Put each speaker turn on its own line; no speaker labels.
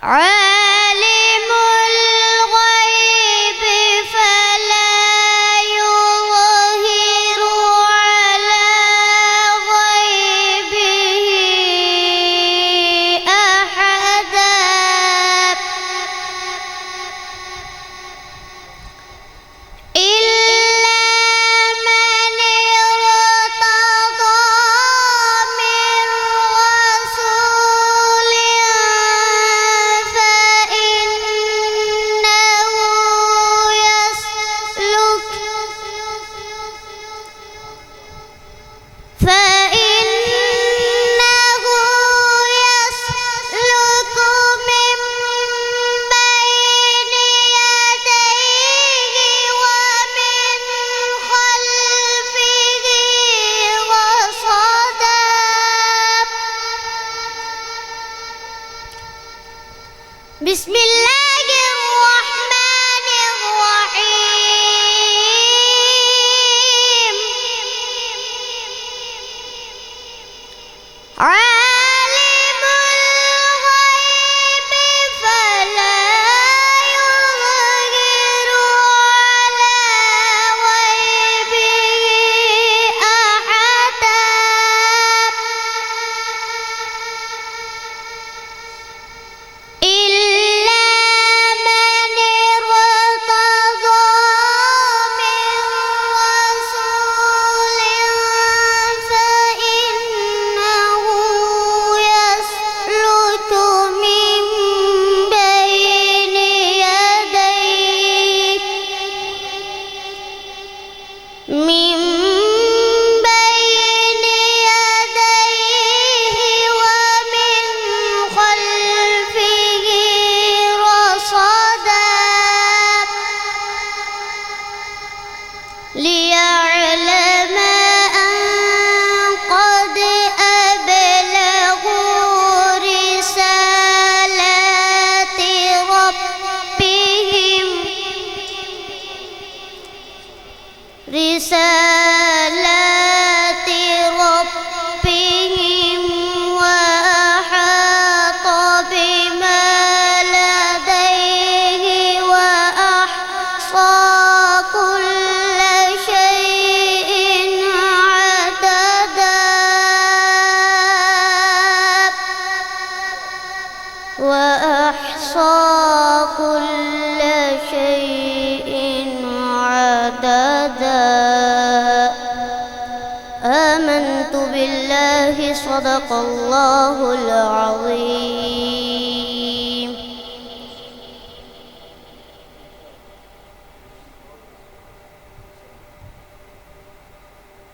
عالم الغيب فلا يظهر على غيبه أحدا إلا من ارتضى من رسول فإنه يسلك من بين يديه ومن خلفه رصدا بسم الله الرحمن الرحيم عالم الغيب فلا يظهر على غيبه أحدا إلا من ارتضى من رسول فإنه يسلك من بين يديه ومن خلفه رصدا ليعلم أن قد أبلغوا رسالات ربهم وأحاط بما لديه وأحصى كل شيء عددا آمنت بالله صدق الله العظيم.